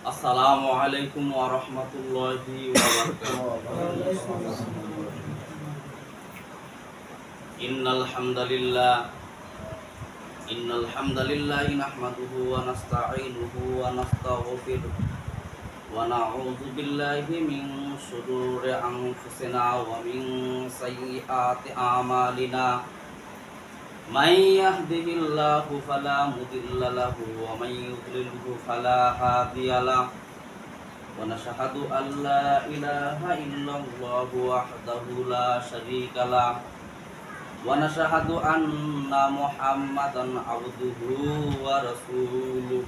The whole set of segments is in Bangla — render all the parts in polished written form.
আসসালামু আলাইকুম ওয়া রাহমাতুল্লাহি ওয়া বারাকাতুহু। ইন্নাল হামদালিল্লাহি নাহমাদুহু ওয়া নাস্তাঈনুহু ওয়া নাস্তাগফিরুহু ওয়া নাউযু বিল্লাহি মিন শুরুরি আনফুসিনা ওয়া মিন সাইয়্যাতি আমালিনা। মান ইয়াহদিহিল্লাহু ফালা মুদিল্লা লাহু ওয়া মান ইউদ্লিলহু ফালা হাদিয়া লাহু। ونشهد أن لا إله إلا الله وحده لا شريك له ونشهد أن محمدا عبده ورسوله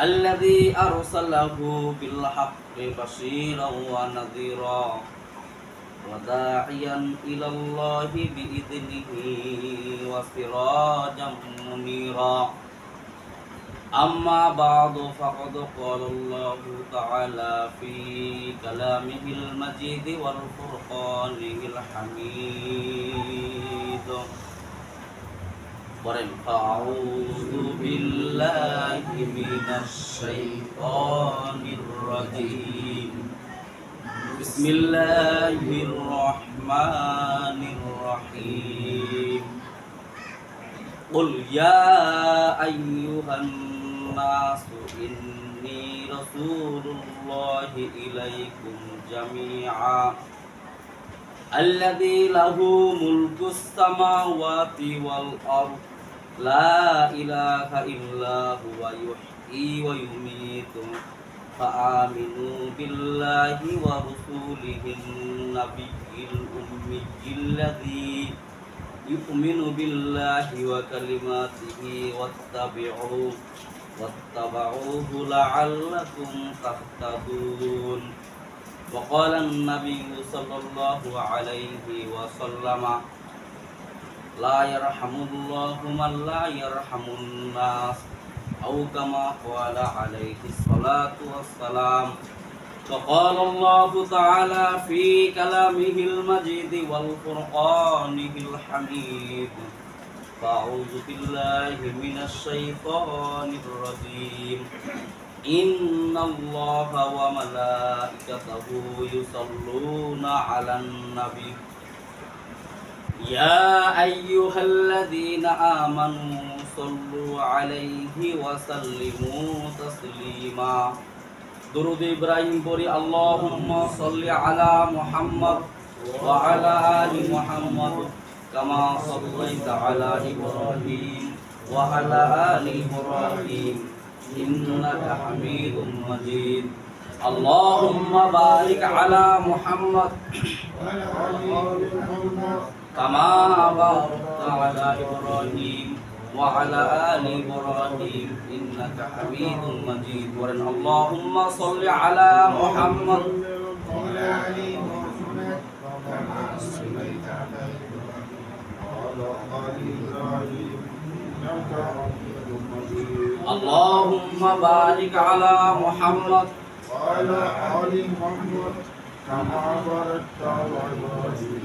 الذي أرسله بالحق بشيرا ونذيرا وداعيا إلى الله بإذنه وسراجا منيرا. أما بعد فقد قال الله تعالى في كلامه المجيد والفرقانه الحميد. أعوذ بالله من الشيطان الرجيم. بسم الله الرحمن الرحيم. قل يا أيها الناس إني رسول الله إليكم جميعا الذي له ملك السماوات والأرض لا إله إلا هو يحيي ويميت فآمنوا بالله ورسوله النبي الأمي الذي يؤمن بالله وكلماته واتبعوه لعلكم تهتدون. وقال النبي صلى الله عليه وسلم لا يرحم الله من لا يرحم الناس أو كما قال عليه الصلاة والسلام. وقال الله تعالى في كلامه المجيد والفرقانه الحميد. فأعوذ بالله من الشيطان الرجيم. إن الله وملائكته يصلون على النبي يا أيها الذين آمنوا صلوا عليه وسلموا تسليما. درود إبراهيم بوري اللهم صل على محمد وعلى آل محمد كما صليت على إبراهيم وعلى آل إبراهيم إنك حميد مجيد. اللهم بارك على محمد كما باركت على إبراهيم وعلى آل إبراهيم إنك حميد مجيد. اللهم صل على محمد وعلى آل محمد كما صليت على إبراهيم إنك حميد مجيد. اللهم بارك على محمد وعلى آل محمد كما باركت على إبراهيم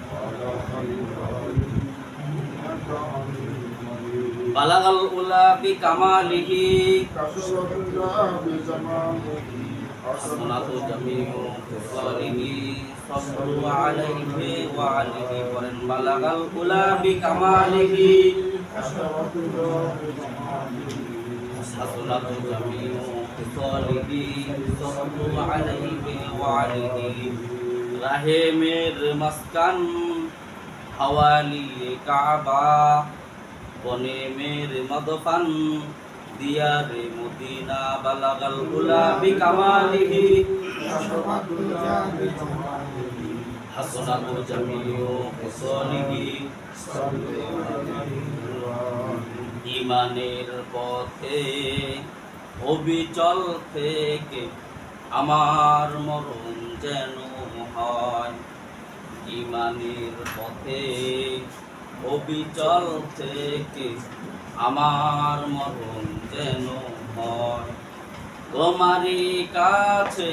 وعلى آل إبراهيم إنك حميد. بلغ الأولى بكماله حسنة جميع خصاله صلوا عليه وعليه. بلغ الأولى بكماله حسنة جميع خصاله صلوا عليه وعليه. রাহে মের মাসকান হাওয়ালি কাবা বনে মের মদফান দিয়ারে মদিনা। বালাগাল উলা বিকামালিহি হাসনাতু জামিউ হুসনিহি। ঈমানের পথে অবিচল থেকে আমার মরণ যেন হয়। ঈমানের পথে অবিচল থেকে আমার মরণ যেন হয়। তোমারই কাছে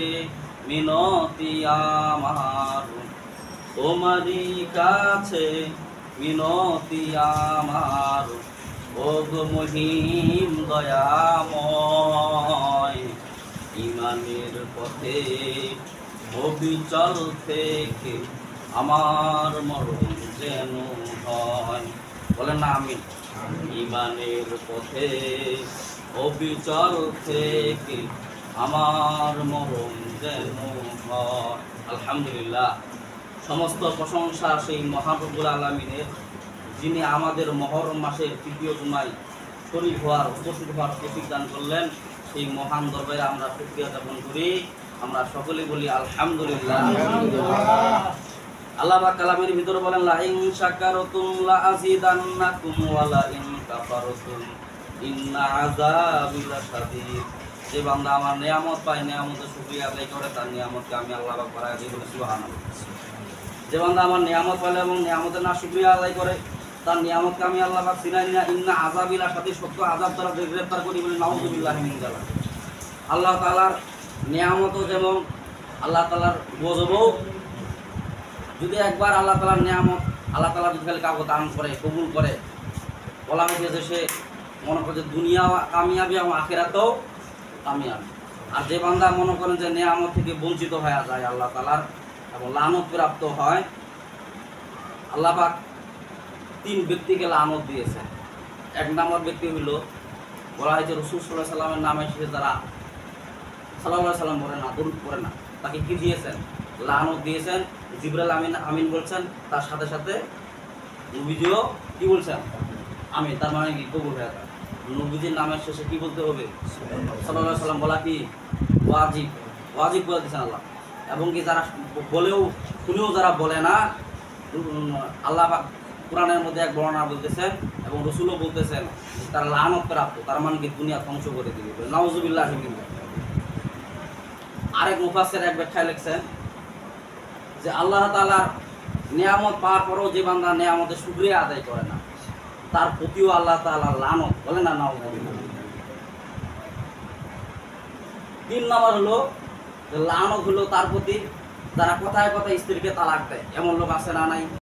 মিনতি আমার, তোমারই কাছে মিনতি আমার। ও গো মহিম দয়াময় ইমানের পথে অবিচল থেকে আমার মরণ যেন হয়। বলেন না আমিন। ইমানের পথে অবিচল থেকে আমার মরণ যেন হয়। আলহামদুলিল্লাহ, সমস্ত প্রশংসা সেই মহাপ্রভুল আলামিনের, যিনি আমাদের মহরম মাসের তৃতীয় জুমায় শরীর হওয়ার উপস্থিত হওয়ার তৌফিক দান করলেন। সেই মহান দরবারে আমরা শুকরিয়া জ্ঞাপন করি। আমরা সকলে বলি আলহামদুলিল্লাহ। আল্লাহ পাক কালামের ভিতরে বলেন, লা ইন শাকারতুম লা আযীদান্নাকুম ওয়া লা ইন কাফারতুম ইন্না আযাবি লাশাদীদ। যে বান্দা আমার নিয়ামত পায়, নিয়ামতের শুকরিয়া আদায় করে, তার নিয়ামতকে আমি আল্লাহ পাক বাড়ায় দিই, বলে সুবহানাল্লাহ। যে বান্দা আমার নিয়ামত পাইলে এবং নিয়ামতের না শুকরিয়া আদায় করে, তার নিয়ামতকে আমি আল্লাহ পাক চিনাই না। ইন্না আযাবি লাশাদীদ, সত্য আযাব দ্বারা গ্রেফতার করি, বলে নাউযুবিল্লাহি মিন যালিক। আল্লাহ তাআলার নিয়ামতও যেমন আল্লাহ তাআলার গজবও। যদি একবার আল্লাহ তাআলার নিয়ামত আল্লাহ তাআলা যদি খালি কাউকে দান করে, কবুল করে, বলা হয়েছে যে সে মনে করে যে দুনিয়া কামিয়াবি এবং আখিরাতেও কামিয়াবি। আর যে বান্দা মনে করেন যে নিয়ামত থেকে বঞ্চিত হয়ে যায় আল্লাহ তাআলার এবং লানত প্রাপ্ত হয়, আল্লাহ পাক তিন ব্যক্তিকে লানত দিয়েছে। এক নম্বর ব্যক্তি হইল, বলা হয়েছে রাসূল সাল্লাল্লাহু আলাইহি সাল্লামের নামে সে যারা সাল্লাল্লাহু আলাইহি সাল্লাম পড়ে না, দরুদ পড়ে না, তাকে কি দিয়েছেন? লানত দিয়েছেন। জিবরাইল আমিন বলছেন, তার সাথে সাথে নবীজিও কি বলছেন? আমিন। তার মানে কি? কবুল হয়ে যায়। নবীজির নামের শেষে কি বলতে হবে? সাল্লাল্লাহু আলাইহি সাল্লাম বলা কি ওয়াজিব? ওয়াজিব বলে দিয়েছেন আল্লাহ। এবং কি যারা বলেও শুনেও যারা বলে না, আল্লাহ পাক কোরআনের মধ্যে এক বর্ণনা বলতেছেন এবং রাসূলও বলতেছেন তারা লানত প্রাপ্ত, তার মানে কি দুনিয়া ধ্বংস করে দিবে, নাউযুবিল্লাহি মিন যালিক। আরেক মুফাসসির এক ব্যাখ্যায় লিখছেন যে আল্লাহ তাআলার নিয়ামত পাওয়ার পরেও যে বান্দা নিয়ামতের শুকরিয়া আদায় করে না, তার প্রতিও আল্লাহ তাআলা লানত, বলে না নাউযুবিল্লাহ। তিন নম্বর হলো যে লানত হলো তার প্রতি যারা কথায় কথায় স্ত্রীকে তালাক দেয়। এমন লোক আছে না নাই?